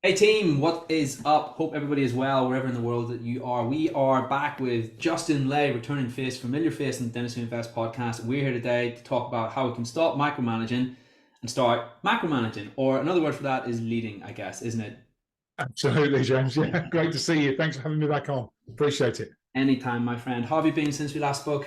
Hey team, what is up? Hope everybody is well wherever in the world that you are. We are back with Justin Leigh, returning face, familiar face in the Dentistry Invest podcast. We're here today to talk about how we can stop micromanaging and start macromanaging, or another word for that is leading, I guess, isn't it? Absolutely, James. Yeah, great to see you. Thanks for having me back on. Appreciate it. Anytime, my friend. How have you been since we last spoke?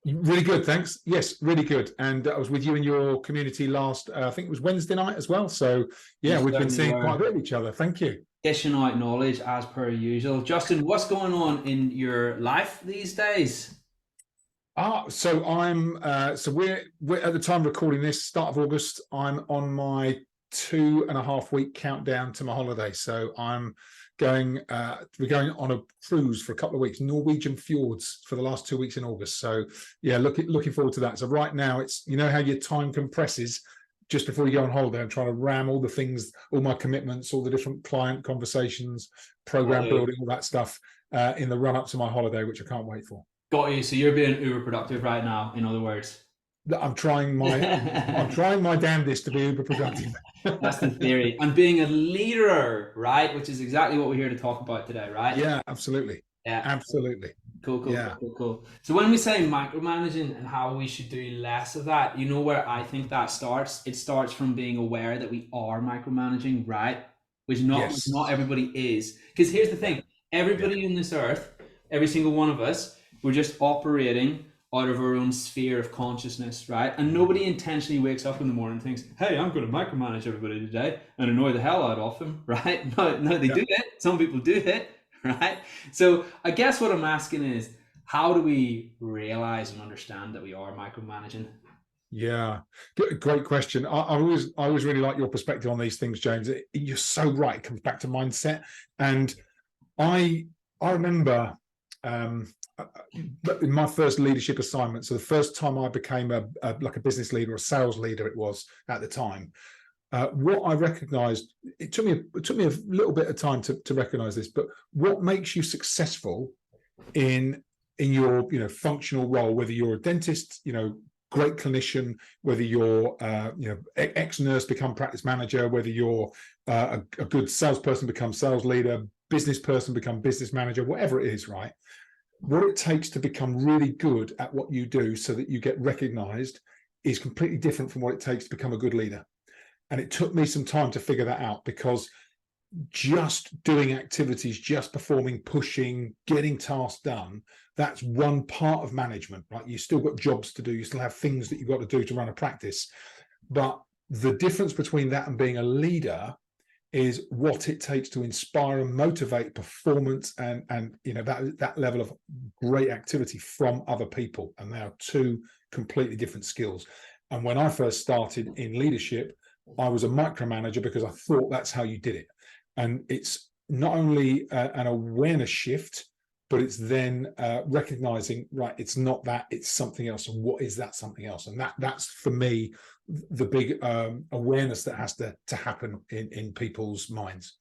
Really good, thanks. Yes, really good. And I was with you in your community last, I think it was Wednesday night as well. So You yeah, we've been certainly seeing quite a were bit of each other. Thank you. dishing out knowledge as per usual. Justin, what's going on in your life these days? So we're at the time of recording this, start of August. I'm on my 2.5 week countdown to my holiday. So we're going on a cruise for a couple of weeks, Norwegian fjords for the last 2 weeks in August. So yeah, looking forward to that. So right now it's, you know how your time compresses just before you go on holiday. I'm trying to ram all the things, all my commitments, all the different client conversations, program Got building, all that stuff in the run up to my holiday, which I can't wait for. you. So you're being uber productive right now, in other words. I'm trying my I'm trying my damnedest to be uber productive. That's the theory. And being a leader, right? Which is exactly what we're here to talk about today, right? Yeah, absolutely. Yeah. Absolutely. Cool, cool, cool, Yeah. cool, cool. So when we say micromanaging and how we should do less of that, you know where I think that starts? It starts from being aware that we are micromanaging, right? Which not Yes. everybody is. Because here's the Yeah. thing, Yeah. everybody in this earth, every single one of us, we're just operating out of our own sphere of consciousness, right? And nobody intentionally wakes up in the morning and thinks, hey, I'm going to micromanage everybody today and annoy the hell out of them, right? No, no, they Yeah. do it. Some people do it, right? So I guess what I'm asking is, how do we realize and understand that we are micromanaging? Yeah. Great question. I always really like your perspective on these things, James. You're so right. It comes back to mindset. And I I remember um, in my first leadership assignment. So the first time I became like a business leader or a sales leader, it was at the time. What I recognized, it took me a little bit of time to recognize this, but what makes you successful in your functional role, whether you're a dentist, great clinician, whether you're ex-nurse become practice manager, whether you're a good salesperson become sales leader, business person become business manager, whatever it is, right? What it takes to become really good at what you do so that you get recognized is completely different from what it takes to become a good leader. And it took me some time to figure that out, because just doing activities, just performing, pushing, getting tasks done, that's one part of management, right? You still got jobs to do, you still have things that you've got to do to run a practice. But the difference between that and being a leader is what it takes to inspire and motivate performance, and that level of great activity from other people. And they are two completely different skills. And when I first started in leadership, I was a micromanager because I thought that's how you did it. And it's not only an awareness shift, but it's then recognizing, right, it's not that, it's something else. And what is that something else? And that's for me the big awareness that has to happen in people's minds.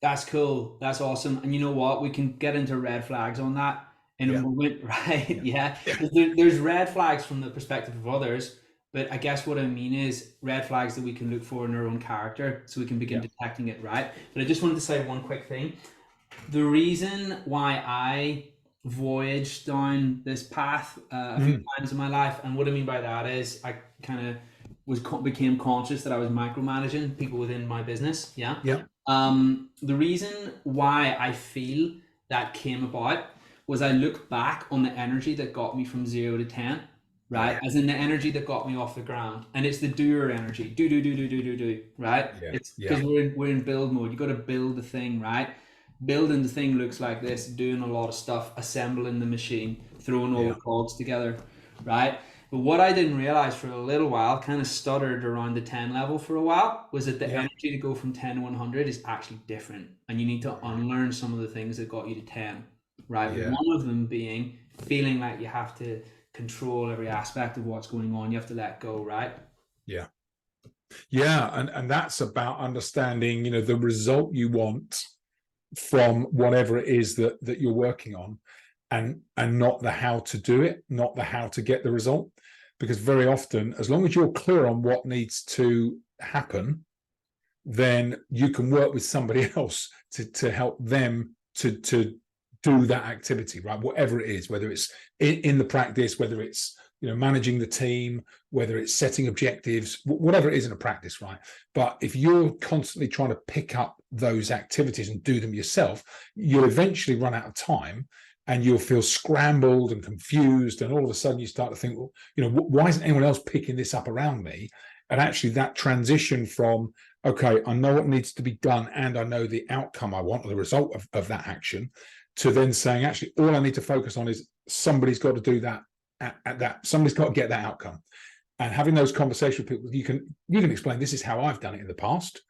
That's cool. That's awesome. And you know what? We can get into red flags on that in a Yeah, moment, right? yeah, Yeah. yeah, There's red flags from the perspective of others, but I guess what I mean is red flags that we can look for in our own character so we can begin yeah. detecting it, right? But I just wanted to say one quick thing. The reason why I voyaged down this path a few Mm, times in my life, and what I mean by that is I kind of became conscious that I was micromanaging people within my business. Yeah. yeah, The reason why I feel that came about was I look back on the energy that got me from 0 to 10, right? yeah, As in the energy that got me off the ground, and it's the doer energy, do, right? yeah, It's because yeah, we're in build mode. You got to build the thing, right? Building the thing looks like this: doing a lot of stuff, assembling the machine, throwing all yeah, the cogs together, right? But what I didn't realize for a little while, kind of stuttered around the 10 level for a while, was that the yeah, energy to go from 10 to 100 is actually different. And you need to unlearn some of the things that got you to 10, right? yeah, One of them being feeling like you have to control every aspect of what's going on. You have to let go, right? yeah. Yeah, and that's about understanding, the result you want from whatever it is that you're working on, and not the how to do it, not the how to get the result. Because very often, as long as you're clear on what needs to happen, then you can work with somebody else to help them to do that activity, right? Whatever it is, whether it's in the practice, whether it's managing the team, whether it's setting objectives, whatever it is in a practice, right? But if you're constantly trying to pick up those activities and do them yourself, you'll eventually run out of time, and you'll feel scrambled and confused, and all of a sudden you start to think, well, why isn't anyone else picking this up around me? And actually that transition from, okay, I know what needs to be done and I know the outcome I want, or the result of that action, to then saying, actually, all I need to focus on is somebody's got to do that at that. Somebody's got to get that outcome. And having those conversations with people, you can explain, this is how I've done it in the past,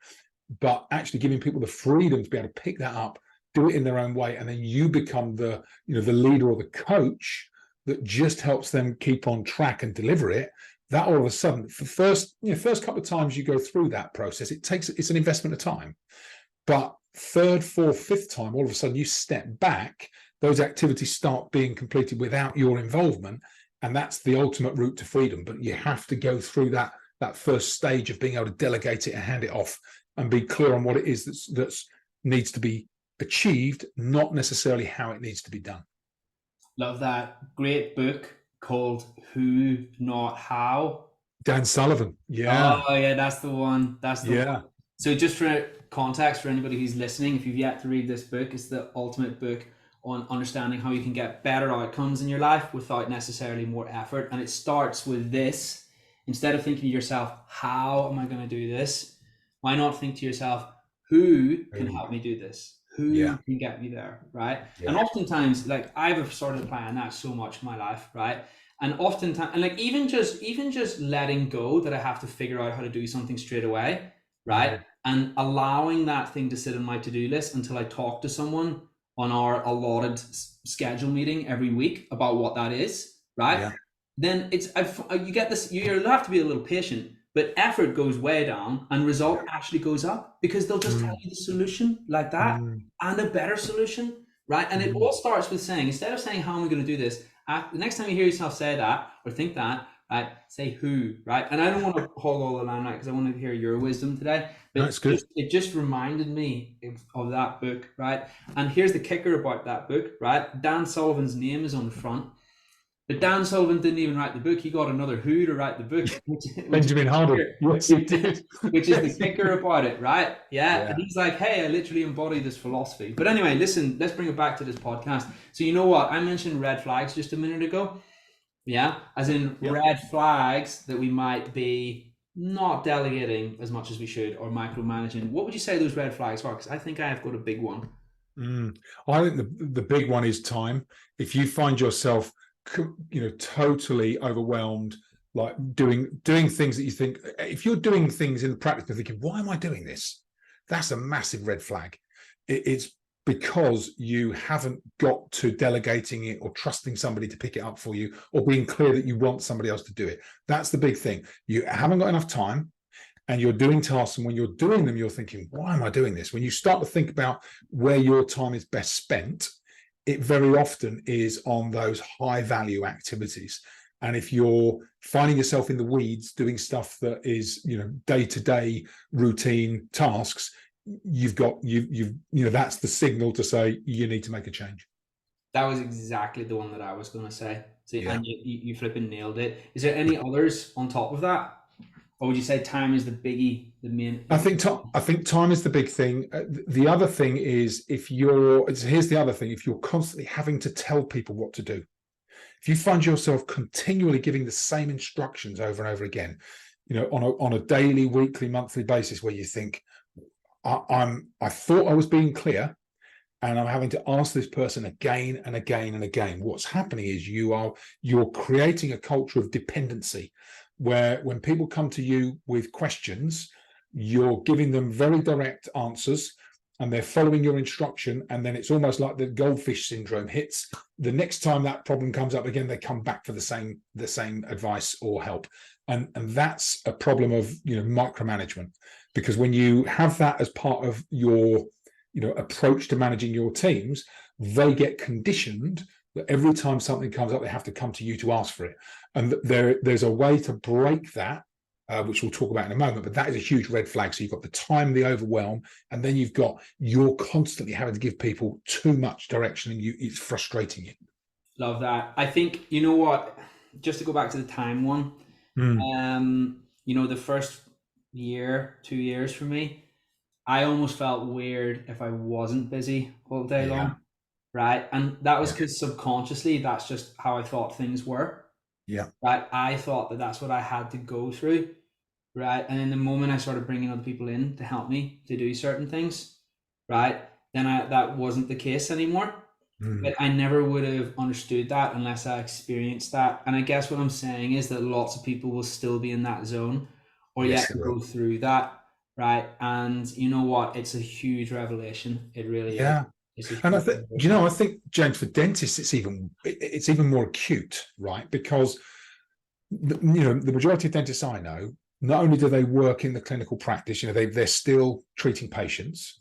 but actually giving people the freedom to be able to pick that up, do it in their own way, and then you become the leader or the coach that just helps them keep on track and deliver it. That all of a sudden, for first couple of times you go through that process, it's an investment of time. But third, fourth, fifth time, all of a sudden you step back, those activities start being completed without your involvement, and that's the ultimate route to freedom. But you have to go through that first stage of being able to delegate it and hand it off, and be clear on what it is that's needs to be achieved, not necessarily how it needs to be done. Love that. Great book called Who Not How. Dan Sullivan. Yeah. Oh yeah, that's the one. That's the one. So just for context for anybody who's listening, if you've yet to read this book, it's the ultimate book on understanding how you can get better outcomes in your life without necessarily more effort. And it starts with this: instead of thinking to yourself, how am I going to do this? Why not think to yourself, who can help me do this? Who can get me there, right? Yeah. And oftentimes, like, I've started applying that so much in my life, right? And oftentimes, and like even just letting go that I have to figure out how to do something straight away, right? And allowing that thing to sit on my to-do list until I talk to someone on our allotted schedule meeting every week about what that is, right? Yeah. Then you get this, you have to be a little patient, but effort goes way down and result actually goes up, because they'll just tell you the solution like that and a better solution, right? And it all starts with saying, instead of saying, how am I going to do this? The next time you hear yourself say that or think that, right, say who, right? And I don't want to hog all the limelight because I want to hear your wisdom today. But that's good. It just reminded me of that book, right? And here's the kicker about that book, right? Dan Sullivan's name is on the front. But Dan Sullivan didn't even write the book. He got another who to write the book. Benjamin Harder. Yes, he did. Which is the kicker about it, right? Yeah. And he's like, hey, I literally embody this philosophy. But anyway, listen, let's bring it back to this podcast. So you know what? I mentioned red flags just a minute ago. Yeah. As in red flags that we might be not delegating as much as we should, or micromanaging. What would you say those red flags are? Because I think I have got a big one. I think the big one is time. If you find yourself totally overwhelmed, like doing things that you think, if you're doing things in practice and thinking, why am I doing this? That's a massive red flag. It's because you haven't got to delegating it or trusting somebody to pick it up for you, or being clear that you want somebody else to do it. That's the big thing. You haven't got enough time, and you're doing tasks, and when you're doing them, you're thinking, why am I doing this? When you start to think about where your time is best spent, it very often is on those high value activities. And if you're finding yourself in the weeds doing stuff that is, day-to-day routine tasks, you've that's the signal to say you need to make a change. That was exactly the one that I was going to say. So, and you flipping nailed it. Is there any others on top of that? Or would you say time is the biggie, the main? I think time is the big thing. The other thing is, here's the other thing: if you're constantly having to tell people what to do, if you find yourself continually giving the same instructions over and over again, on a daily, weekly, monthly basis, where you think, I thought I was being clear, and I'm having to ask this person again and again and again. What's happening is you're creating a culture of dependency, where when people come to you with questions, you're giving them very direct answers and they're following your instruction, and then it's almost like the goldfish syndrome hits. The next time that problem comes up again, they come back for the same advice or help, and that's a problem of micromanagement, because when you have that as part of your approach to managing your teams, they get conditioned that every time something comes up, they have to come to you to ask for it. And there's a way to break that which we'll talk about in a moment, but that is a huge red flag. So you've got the time, the overwhelm, and then you're constantly having to give people too much direction, and it's frustrating you. Love that. I think, you know what, just to go back to the time one, the first year, 2 years for me, I almost felt weird if I wasn't busy all day long, right? And that was because subconsciously, that's just how I thought things were. Yeah. Right. I thought that that's what I had to go through. Right. And then the moment I started bringing other people in to help me to do certain things, right, then that wasn't the case anymore. But I never would have understood that unless I experienced that. And I guess what I'm saying is that lots of people will still be in that zone or yet go through that. Right. And you know what? It's a huge revelation. It really is. And I think, James, for dentists, it's even more acute, right? Because the majority of dentists I know, not only do they work in the clinical practice, they're still treating patients.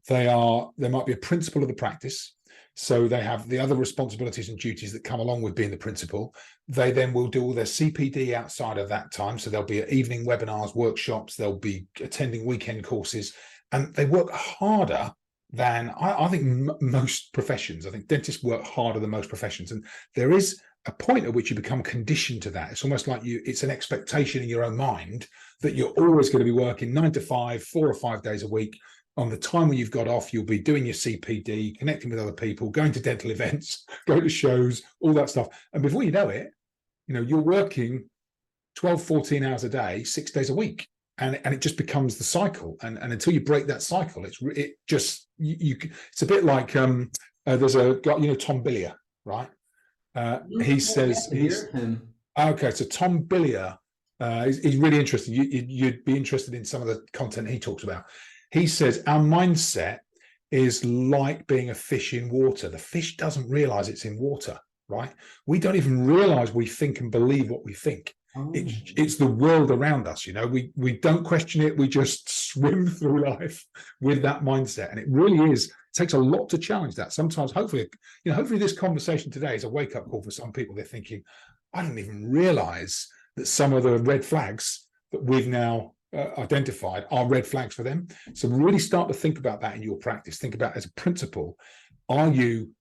There might be a principal of the practice, so they have the other responsibilities and duties that come along with being the principal. They then will do all their CPD outside of that time, so there'll be evening webinars, workshops, they'll be attending weekend courses, and they work harder than I think most professions. I think dentists work harder than most professions, and there is a point at which you become conditioned to that. It's almost like it's an expectation in your own mind that you're always going to be working 9 to 5, 4 or 5 days a week. On the time when you've got off, you'll be doing your CPD, connecting with other people, going to dental events, going to shows, all that stuff. And before you know it, you're working 12, 14 hours a day, 6 days a week. And it just becomes the cycle. And until you break that cycle, it's a bit like there's a guy, Tom Billier, right? He says okay. So Tom Billier, he's really interesting. You'd be interested in some of the content he talks about. He says our mindset is like being a fish in water. The fish doesn't realize it's in water, right? We don't even realize we think and believe what we think. It's the world around us. We don't question it. We just swim through life with that mindset, and it really takes a lot to challenge that. Sometimes, hopefully this conversation today is a wake-up call for some people. They're thinking, I didn't even realize that some of the red flags that we've now identified are red flags for them. So really start to think about that in your practice. Think about, as a principal, are you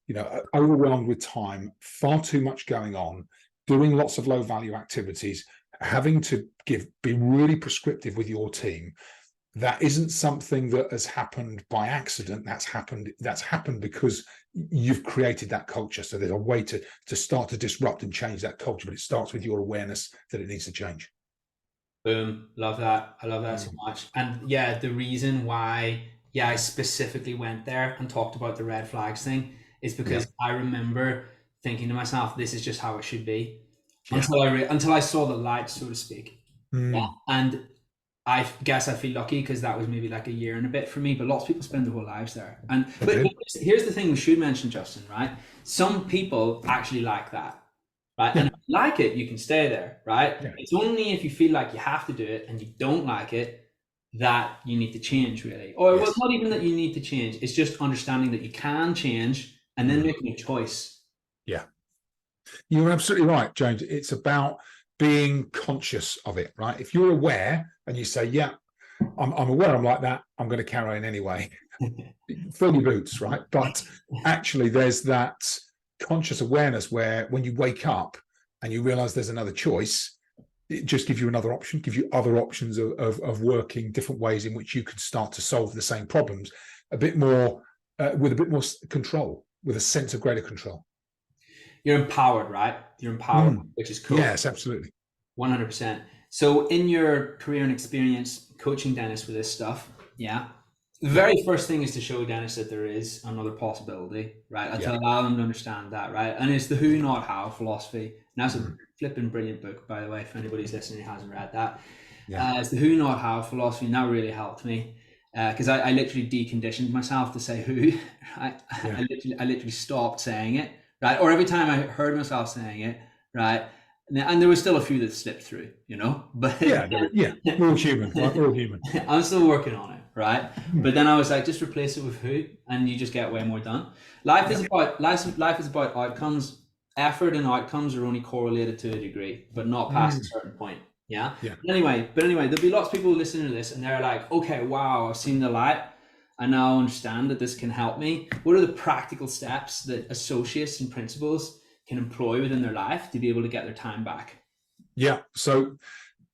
overwhelmed with time, far too much going on, doing lots of low value activities, having to be really prescriptive with your team? That isn't something that has happened by accident. That's happened because you've created that culture. So there's a way to start to disrupt and change that culture, but it starts with your awareness that it needs to change. Boom. Love that. I love that so much. And the reason why I specifically went there and talked about the red flags thing is because I remember thinking to myself, this is just how it should be, until I saw the light, so to speak. And I guess I feel lucky because that was maybe like a year and a bit for me, but lots of people spend their whole lives there. But here's the thing we should mention, Justin, right? Some people actually like that, right? And if you like it, you can stay there, right? It's only if you feel like you have to do it and you don't like it that you need to change, really. Or well, not even that you need to change. It's just understanding that you can change and then making a choice. Yeah. You're absolutely right, James. It's about being conscious of it, right? If you're aware and you say, I'm aware I'm like that, I'm going to carry on anyway. Fill your boots, right? But actually there's that conscious awareness where when you wake up and you realize there's another choice, it just gives you another option, gives you other options of working different ways in which you could start to solve the same problems a bit more, with a bit more control, with a sense of greater control. You're empowered, right? You're empowered, which is cool. Yes, absolutely. 100%. So in your career and experience coaching dentists with this stuff, the very first thing is to show dentists that there is another possibility, right? To allow them to understand that, right? And it's the who, not how philosophy. And that's a flipping brilliant book, by the way, if anybody's listening who hasn't read that. It's the who, not how philosophy, and that really helped me. Because I literally deconditioned myself to say who. I literally stopped saying it, right? Or every time I heard myself saying it, right? And there was still a few that slipped through, but we're all human, right? We're all human. I'm still working on it, right? But then I was like, just replace it with who, and you just get way more done. Life is about outcomes. Effort and outcomes are only correlated to a degree, but not past a certain point. Yeah. Yeah. But anyway, there'll be lots of people listening to this and they're like, okay, wow, I've seen the light. I now understand that this can help me. What are the practical steps that associates and principals can employ within their life to be able to get their time back? Yeah. So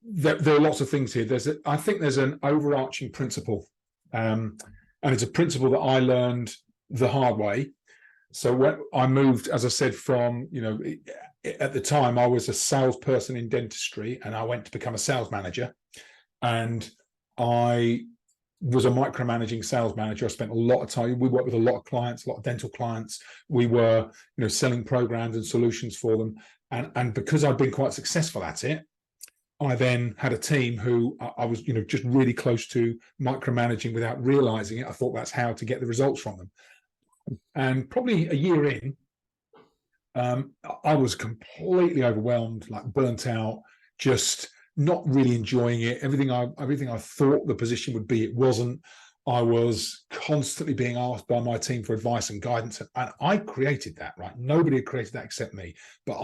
there are lots of things here. I think there's an overarching principle, and it's a principle that I learned the hard way. So when I moved, as I said, from, at the time I was a salesperson in dentistry, and I went to become a sales manager, and I was a micromanaging sales manager. I spent a lot of time. We worked with a lot of clients, a lot of dental clients. We were, selling programs and solutions for them, and because I'd been quite successful at it, I then had a team who I was, just really close to micromanaging without realizing it. I thought that's how to get the results from them. And probably a year in, I was completely overwhelmed, like burnt out, just not really enjoying it. Everything I thought the position would be, it wasn't. I was constantly being asked by my team for advice and guidance, and I created that, right? Nobody had created that except me. But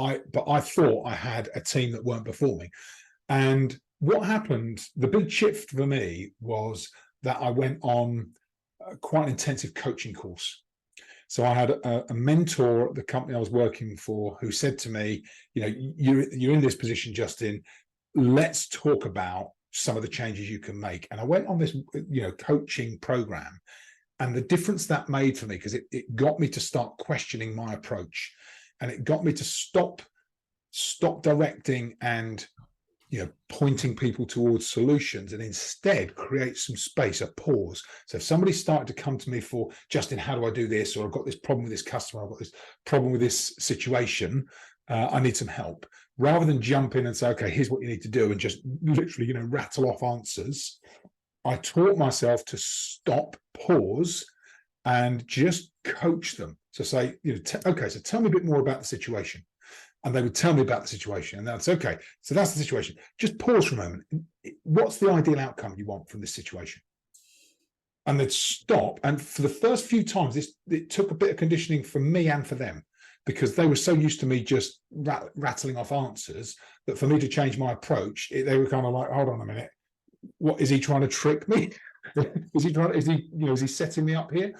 I thought I had a team that weren't performing. And what happened, the big shift for me was that I went on quite an intensive coaching course. So I had a mentor at the company I was working for who said to me, you're in this position, Justin, let's talk about some of the changes you can make. And I went on this, coaching program, and the difference that made for me, because it got me to start questioning my approach, and it got me to stop directing and pointing people towards solutions, and instead create some space, a pause. So if somebody started to come to me for, Justin, how do I do this? Or I've got this problem with this customer, I've got this problem with this situation, I need some help. Rather than jump in and say, okay, here's what you need to do, and just literally, rattle off answers, I taught myself to stop, pause, and just coach them. So say, okay, so tell me a bit more about the situation. And they would tell me about the situation, and that's okay. So that's the situation. Just pause for a moment. What's the ideal outcome you want from this situation? And they'd stop. And for the first few times, it took a bit of conditioning for me and for them, because they were so used to me just rattling off answers that for me to change my approach, they were kind of like, hold on a minute. What is he trying to trick me? Is he setting me up here?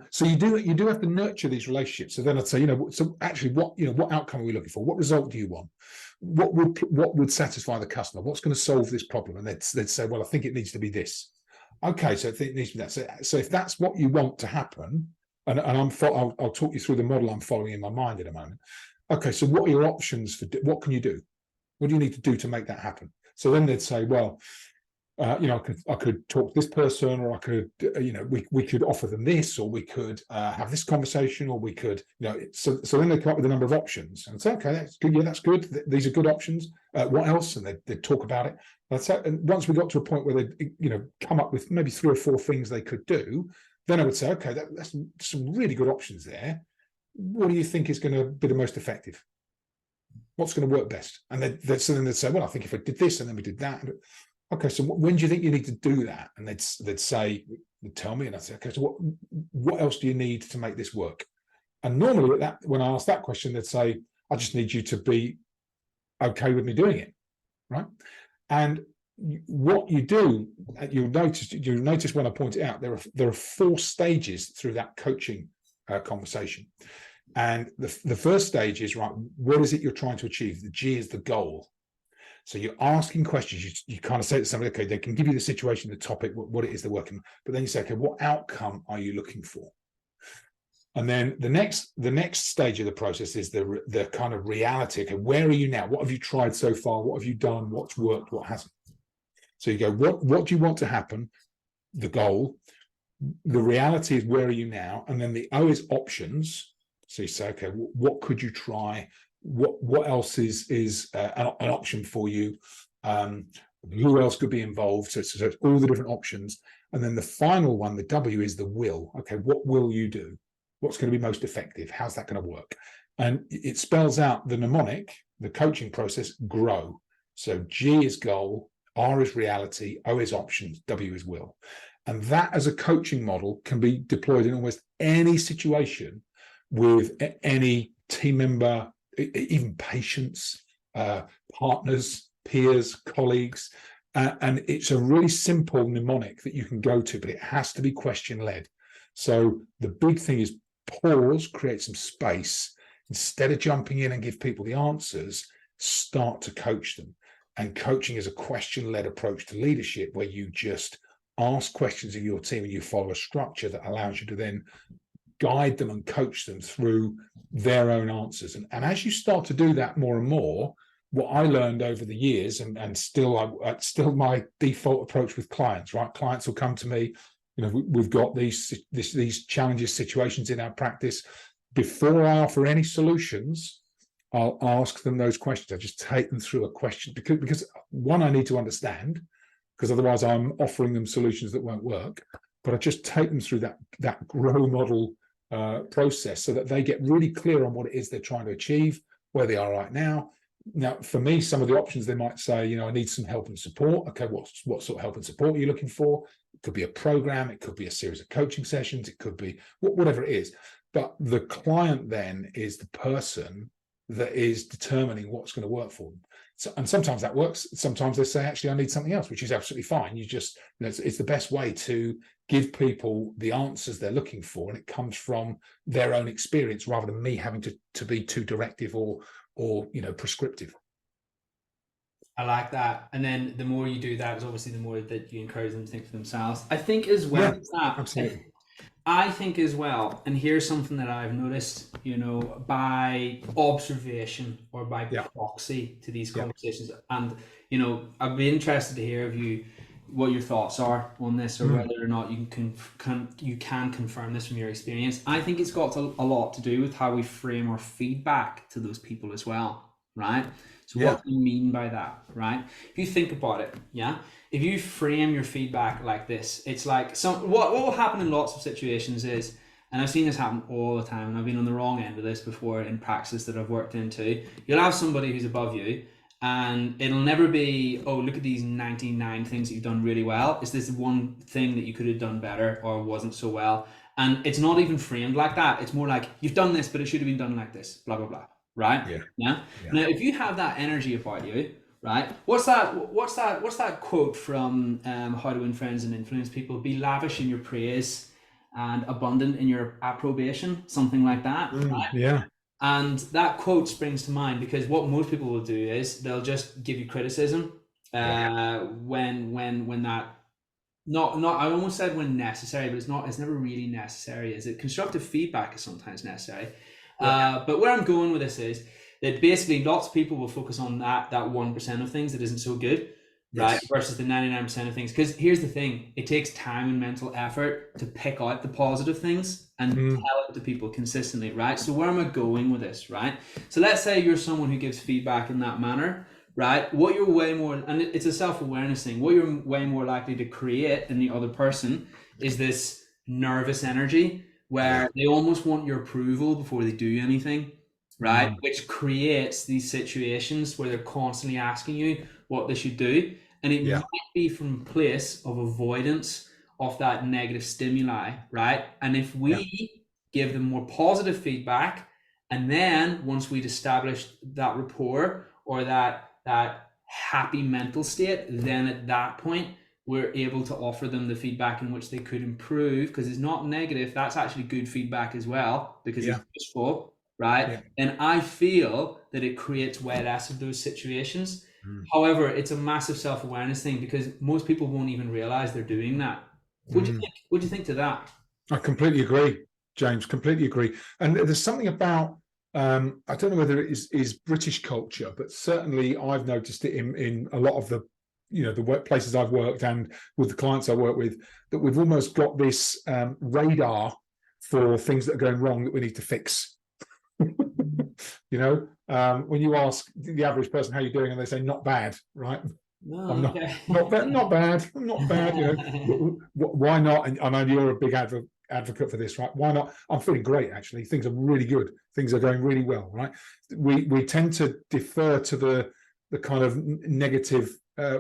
So you do have to nurture these relationships. So then I'd say, so actually, what outcome are we looking for? What result do you want? What would satisfy the customer? What's going to solve this problem? And they'd say, well, I think it needs to be this. Okay, so I think it needs to be that. So if that's what you want to happen, and I'll talk you through the model I'm following in my mind in a moment. Okay, so what are your options for what can you do? What do you need to do to make that happen? So then they'd say, well, I could talk to this person, or I could, we could offer them this, or we could have this conversation, or we could, so then they come up with a number of options, and say, okay, that's good. Yeah, that's good. These are good options. What else? And they'd talk about it. And once we got to a point where they, come up with maybe 3 or 4 things they could do, then I would say, okay, that's some really good options there. What do you think is going to be the most effective? What's going to work best? And then they'd say, well, I think if I did this and then we did that. Okay, so when do you think you need to do that? And they'd tell me, and I'd say, okay, so what else do you need to make this work? And normally when I ask that question, they'd say, I just need you to be okay with me doing it, right? And what you do, you'll notice when I point it out, there are 4 stages through that coaching conversation. And the first stage is, right, what is it you're trying to achieve? The G is the goal. So you're asking questions. You kind of say to somebody, okay, they can give you the situation, the topic, what it is they're working on. But then you say, okay, what outcome are you looking for? And then the next stage of the process is the kind of reality. Okay, where are you now? What have you tried so far? What have you done? What's worked? What hasn't? So you go, what do you want to happen? The goal. The reality is, where are you now? And then the O is options. So you say, okay, what could you try? What else is an option for you? Who else could be involved? So it's all the different options. And then the final one, the W, is the will. Okay, what will you do? What's going to be most effective? How's that going to work? And it spells out the mnemonic, the coaching process, GROW. So G is goal, R is reality, O is options, W is will. And that, as a coaching model, can be deployed in almost any situation with any team member, even patients, partners, peers, colleagues, and it's a really simple mnemonic that you can go to, but it has to be question-led. So the big thing is pause, create some space. Instead of jumping in and give people the answers, start to coach them. And coaching is a question-led approach to leadership, where you just ask questions of your team and you follow a structure that allows you to then guide them and coach them through their own answers. And as you start to do that more and more, what I learned over the years, and still my default approach with clients, right? Clients will come to me, you know, we've got these challenges, situations in our practice. Before I offer any solutions, I'll ask them those questions. I just take them through a question, because one, I need to understand, because otherwise I'm offering them solutions that won't work. But I just take them through that grow model process, so that they get really clear on what it is they're trying to achieve, where they are right now. Now, for me, some of the options, they might say, you know, I need some help and support. Okay, what sort of help and support are you looking for? It could be a program, it could be a series of coaching sessions, it could be whatever it is. But the client then is the person that is determining what's going to work for them. So, and sometimes that works. Sometimes they say, actually, I need something else, which is absolutely fine. You just, you know, it's the best way to give people the answers they're looking for, and it comes from their own experience, rather than me having to be too directive or you know, prescriptive. I like that. And then the more you do that, is obviously the more that you encourage them to think for themselves. I think as well, Absolutely. I think as well, and here's something that I've noticed, you know, by observation or by proxy to these conversations, and you know, I'd be interested to hear of you what your thoughts are on this, or whether or not you can confirm this from your experience. I think it's got a lot to do with how we frame our feedback to those people as well, right? So what do you mean by that, right? If you think about it, if you frame your feedback like this, it's like what will happen in lots of situations is, and I've seen this happen all the time, and I've been on the wrong end of this before in practice that I've worked into. You'll have somebody who's above you, and it'll never be, oh, look at these 99 things that you've done really well. It's this one thing that you could have done better or wasn't so well. And it's not even framed like that. It's more like, you've done this, but it should have been done like this, blah, blah, blah. Right? Yeah. Now, if you have that energy about you, right? What's that quote from How to Win Friends and Influence People? Be lavish in your praise and abundant in your approbation, something like that. Right? Yeah. And that quote springs to mind because what most people will do is they'll just give you criticism when that not I almost said when necessary, but it's never really necessary, is it? Constructive feedback is sometimes necessary. But where I'm going with this is that basically lots of people will focus on that 1% of things that isn't so good, right? Versus the 99% of things. Because here's the thing, it takes time and mental effort to pick out the positive things and tell it to people consistently, right? So where am I going with this, right? So let's say you're someone who gives feedback in that manner, right? What you're way more, and it's a self-awareness thing, what you're way more likely to create in the other person is this nervous energy where they almost want your approval before they do anything, right? Which creates these situations where they're constantly asking you what they should do. And it might be from a place of avoidance of that negative stimuli, right? And if we give them more positive feedback, and then once we've established that rapport or that happy mental state, then at that point, we're able to offer them the feedback in which they could improve, because it's not negative. That's actually good feedback as well, because it's useful, right? And I feel that it creates way less of those situations. However, it's a massive self-awareness thing because most people won't even realize they're doing that. What do you think? What do you think to that? I completely agree, James, completely agree. And there's something about, I don't know whether it is British culture, but certainly I've noticed it in a lot of the, you know, the workplaces I've worked and with the clients I work with, that we've almost got this radar for things that are going wrong that we need to fix. You know, when you ask the average person how you're doing and they say not bad, right? I'm not bad. I'm not bad. You know, why not? And I know you're a big advocate for this, right? Why not? I'm feeling great, actually. Things are really good. Things are going really well, right? We tend to defer to the kind of negative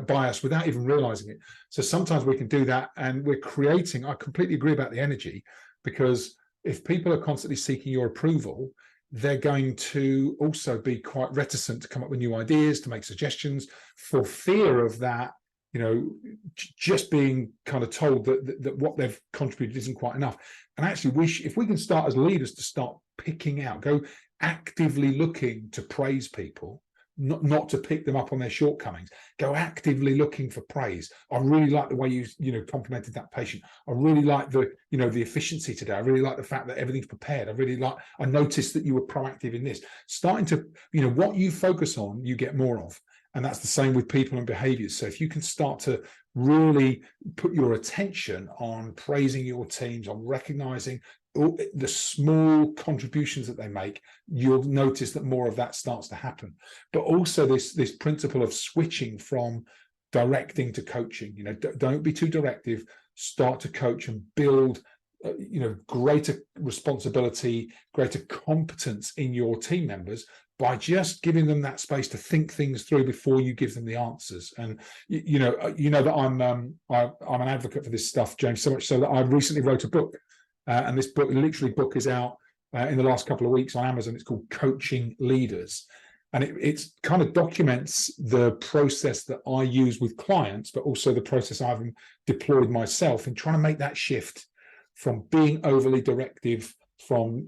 bias without even realizing it. So sometimes we can do that, and we're creating. I completely agree about the energy, because if people are constantly seeking your approval, they're going to also be quite reticent to come up with new ideas, to make suggestions, for fear of that, just being kind of told that what they've contributed isn't quite enough. And actually, if we can start as leaders to start picking out, go actively looking to praise people, not to pick them up on their shortcomings, go actively looking for praise. I really like the way you complimented that patient. I really like the efficiency today. I really like the fact that everything's prepared. I noticed that you were proactive in this. Starting to, what you focus on, you get more of. And that's the same with people and behaviors. So if you can start to really put your attention on praising your teams, on recognizing the small contributions that they make, you'll notice that more of that starts to happen. But also this principle of switching from directing to coaching. Don't be too directive. Start to coach and build greater responsibility, greater competence in your team members by just giving them that space to think things through before you give them the answers. And that I'm an advocate for this stuff, James, so much so that I recently wrote a book, and this book is out in the last couple of weeks on Amazon. It's called Coaching Leaders, and it kind of documents the process that I use with clients, but also the process I've deployed myself in trying to make that shift from being overly directive, from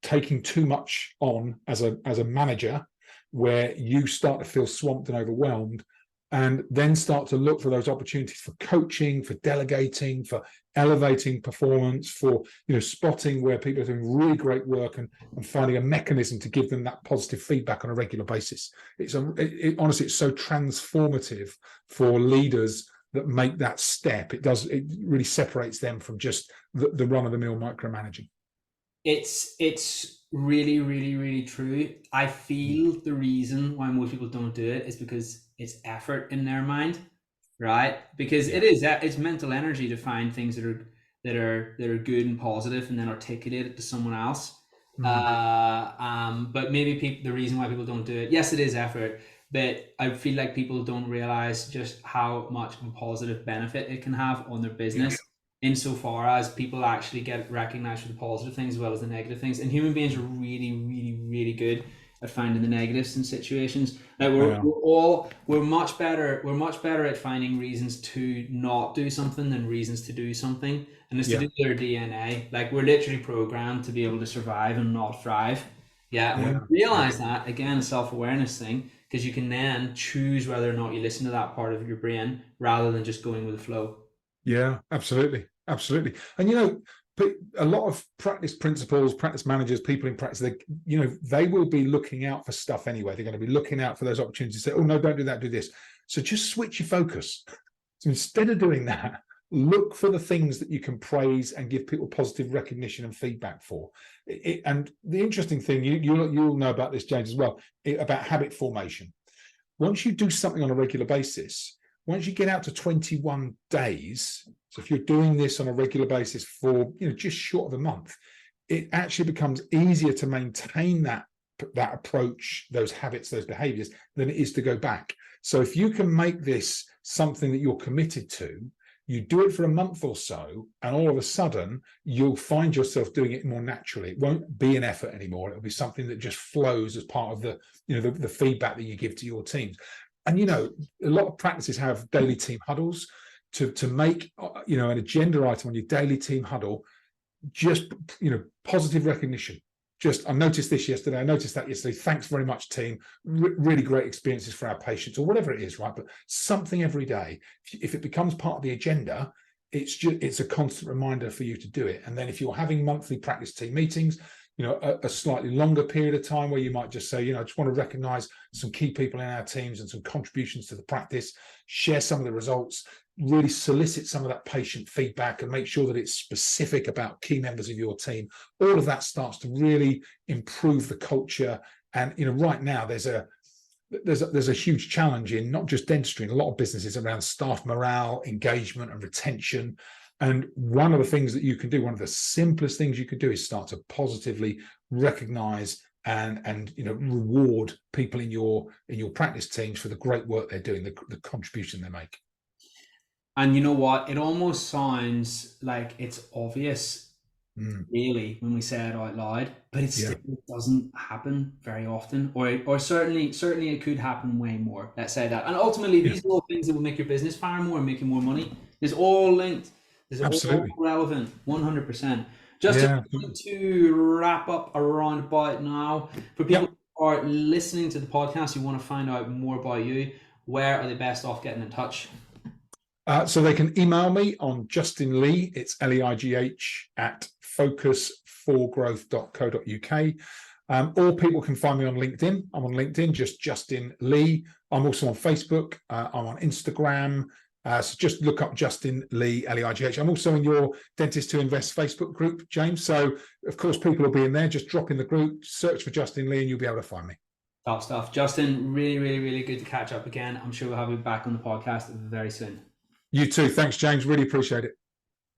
taking too much on as a manager, where you start to feel swamped and overwhelmed, and then start to look for those opportunities for coaching, for delegating, for elevating performance, for spotting where people are doing really great work, and finding a mechanism to give them that positive feedback on a regular basis. Honestly, it's so transformative for leaders that make that step. It really separates them from just the run-of-the-mill micromanaging. It's really, really, really true. I feel the reason why most people don't do it is because it's effort in their mind, right? Because it's mental energy to find things that are good and positive, and then articulate it to someone else. But maybe the reason why people don't do it, yes, it is effort, but I feel like people don't realize just how much of a positive benefit it can have on their business. Insofar as people actually get recognized for the positive things as well as the negative things. And human beings are really, really, really good at finding the negatives in situations. Like we're much better at finding reasons to not do something than reasons to do something. And it's to do with our DNA. Like, we're literally programmed to be able to survive and not thrive. When you realize that, again, a self-awareness thing, because you can then choose whether or not you listen to that part of your brain rather than just going with the flow. Yeah, absolutely. Absolutely. And, a lot of practice principals, practice managers, people in practice, they will be looking out for stuff anyway. They're going to be looking out for those opportunities to say, oh, no, don't do that, do this. So just switch your focus. So instead of doing that, look for the things that you can praise and give people positive recognition and feedback for. And the interesting thing, you'll know about this, James, as well, about habit formation. Once you do something on a regular basis, once you get out to 21 days, so if you're doing this on a regular basis for just short of a month, it actually becomes easier to maintain that approach, those habits, those behaviors, than it is to go back. So if you can make this something that you're committed to, you do it for a month or so, and all of a sudden you'll find yourself doing it more naturally. It won't be an effort anymore. It'll be something that just flows as part of the feedback that you give to your teams. And a lot of practices have daily team huddles to make an agenda item on your daily team huddle, just positive recognition. Just, I noticed this yesterday, I noticed that yesterday, thanks very much, team. Really great experiences for our patients, or whatever it is, right? But something every day. If it becomes part of the agenda, it's a constant reminder for you to do it. And then if you're having monthly practice team meetings, a slightly longer period of time where you might just say, I just want to recognize some key people in our teams and some contributions to the practice, share some of the results, really solicit some of that patient feedback, and make sure that it's specific about key members of your team. All of that starts to really improve the culture. And right now there's a huge challenge in not just dentistry, in a lot of businesses, around staff morale, engagement, and retention. And one of the things that you can do, one of the simplest things you could do, is start to positively recognize and reward people in your practice teams for the great work they're doing, the contribution they make. And you know what? It almost sounds like it's obvious, really when we say it out loud, but it Yeah. still doesn't happen very often, or certainly it could happen way more. Let's say that. And ultimately, Yeah. these are all things that will make your business far more and make you more money. It's all linked. It's all Absolutely. relevant, 100%. Just Yeah. to wrap up around about now, for people Yep. who are listening to the podcast who want to find out more about you, where are they best off getting in touch? So they can email me on Justin Leigh, it's Leigh at focus4growth.co.uk. Or people can find me on LinkedIn. I'm on LinkedIn, just Justin Leigh. I'm also on Facebook. I'm on Instagram. So just look up Justin Leigh, Leigh. I'm also in your Dentist to Invest Facebook group, James. So, of course, people will be in there. Just drop in the group, search for Justin Leigh, and you'll be able to find me. Top stuff. Justin, really, really, really good to catch up again. I'm sure we'll have you back on the podcast very soon. You too. Thanks, James. Really appreciate it.